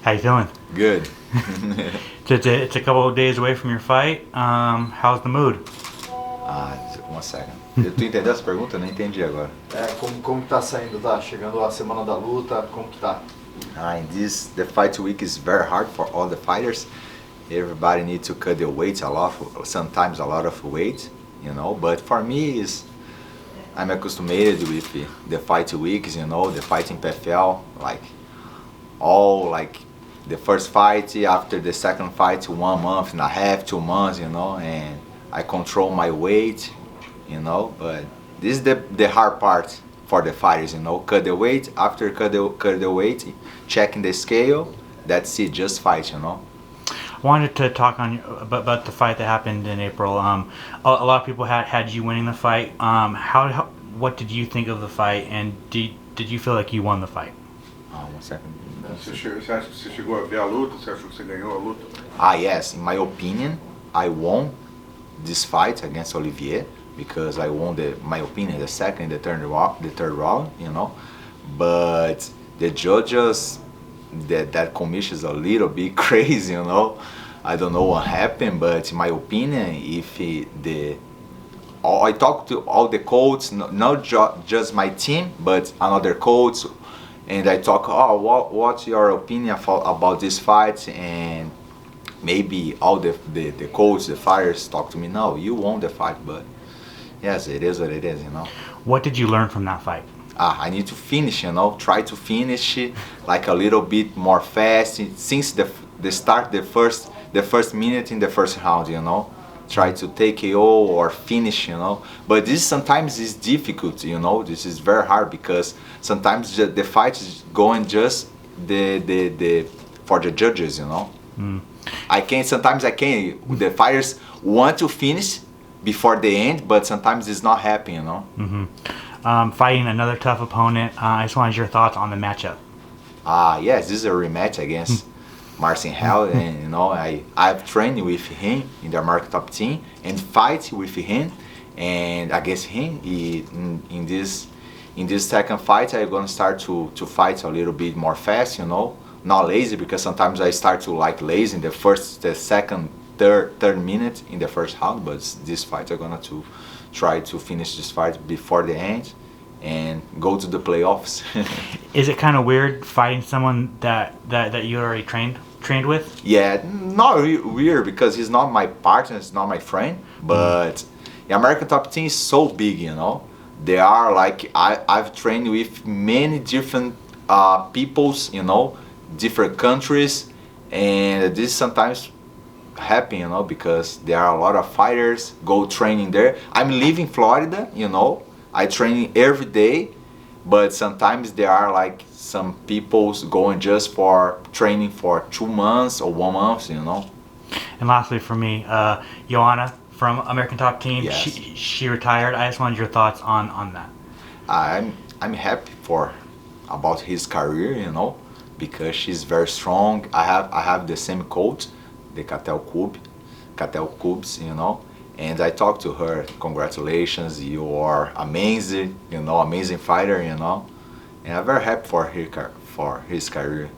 How you feeling? Good. It's a couple of days away from your fight. How's the mood? Uma second. Tu entendeu essa pergunta? Eu não entendi agora. Como tá saindo? Tá chegando a semana da luta, como que tá? The fight week is very hard for all the fighters. Everybody needs to cut their weight a lot, sometimes a lot of weight, But for me, I'm accustomed with the fight weeks, the fight in PFL, the first fight, after the second fight, 1 month and a half, 2 months, and I control my weight, but this is the hard part for the fighters, cut the weight, after cut the weight, checking the scale, that's it, just fight, I wanted to talk about the fight that happened in April. A lot of people had you winning the fight. What did you think of the fight, and did you feel like you won the fight? 1 second. Você acha que você chegou a ver a luta? Você achou que você ganhou a luta? Yes, in my opinion, I won this fight against Olivier because I won my opinion, the second, the third round, But the judges, that commission is a little bit crazy, I don't know what happened, but in my opinion, I talked to all the coaches, not just my team, but another coach, and I talk, what's your opinion about this fight? And maybe all the coaches, the fighters talk to me, no, you won the fight, but yes, it is what it is, What did you learn from that fight? I need to finish, try to finish like a little bit more fast since the start, the first minute in the first round, try to take KO or finish, but this sometimes is difficult, this is very hard because sometimes the fight is going just for the judges, Sometimes I can, the fighters want to finish before the end, but sometimes it's not happening, Fighting another tough opponent. I just wanted your thoughts on the matchup. Yes, this is a rematch against Marcin Held, and I've trained with him in the American Top Team and fight with him and against him. In this second fight, I'm gonna start to fight a little bit more fast, not lazy, because sometimes I start to like lazy in the first, the second, third minute in the first round. But this fight, I'm gonna try to finish this fight before the end and go to the playoffs. Is it kind of weird fighting someone that you already trained with? Yeah, not weird because he's not my partner, he's not my friend, but the American Top Team is so big, They are like, I've trained with many different peoples, different countries, and this sometimes happen, because there are a lot of fighters go training there. I'm living in Florida, I train every day, but sometimes there are like some people going just for training for 2 months or 1 month, And lastly, for me, Joanna from American Top Team, yes. she retired. I just wanted your thoughts on that. I'm happy about his career, because she's very strong. I have the same coach, the Catel Cubes, and I talked to her, congratulations, you are amazing, amazing fighter, and I'm very happy for his career.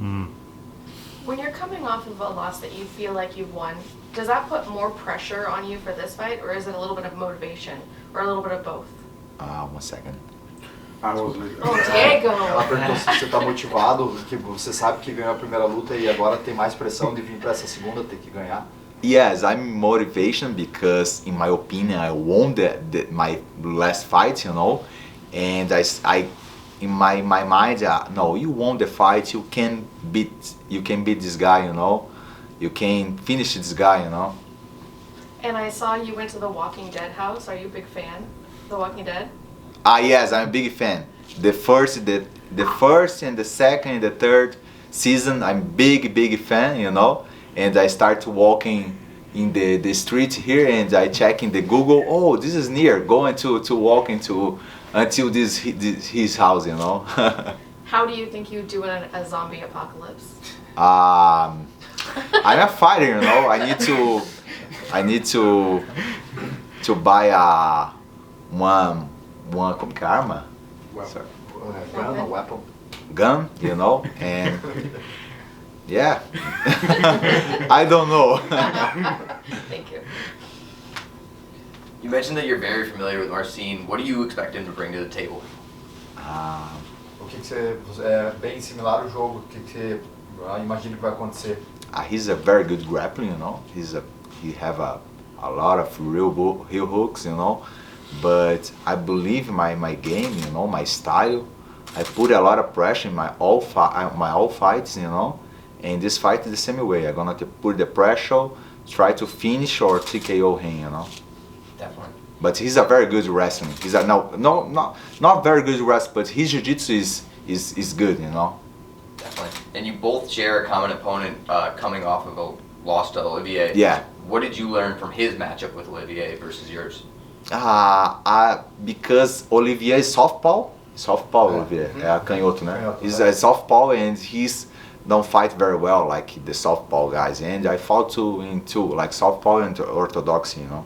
When you're coming off of a loss that you feel like you've won, does that put more pressure on you for this fight, or is it a little bit of motivation, or a little bit of both? 1 second. Oh, Diego! Ela perguntou se você tá motivado, que você sabe que ganhou a primeira luta e agora tem mais pressão de vir para essa segunda, ter que ganhar. Yes, I'm motivation because, in my opinion, I won my last fight, and I in my mind, no, you won the fight, you can beat this guy, you can finish this guy, And I saw you went to the Walking Dead house. Are you a big fan of The Walking Dead? Yes, I'm a big fan. The first and the second and the third season, I'm big fan, and I start walking in the street here, and I check in the Google, oh, this is near, going to walk into until his house, How do you think you do in a zombie apocalypse? I'm a fighter, I need to buy one como que é arma? Gun, a weapon. Gun, and Yeah. I don't know. Thank you. You mentioned that you're very familiar with Marcin. What do you expect him to bring to the table? O que você é bem similar ao jogo? O que você imagina que vai acontecer? He's a very good grappling, you know. He have a lot of real hooks, you know. But I believe my game, you know, my style. I put a lot of pressure in my all fights, you know. And this fight is the same way. I'm gonna put the pressure, try to finish or TKO him, you know. Definitely. But he's a very good wrestling. He's a not very good wrestler, but his jiu-jitsu is good, you know. Definitely. And you both share a common opponent coming off of a loss to Olivier. Yeah. What did you learn from his matchup with Olivier versus yours? Because Olivier is southpaw. Olivier. É canhoto, né? Canhoto, He's né? a southpaw and he's don't fight very well like the southpaw guys. And I fought in two, like southpaw and orthodoxy, you know.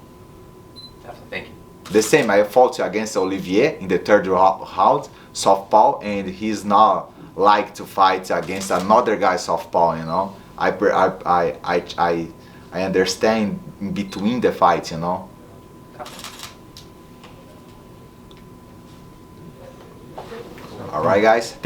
Definitely. Thank you. The same, I fought against Olivier in the third round, southpaw, and he's not like to fight against another guy southpaw, you know. I understand in between the fights, you know. All right, guys.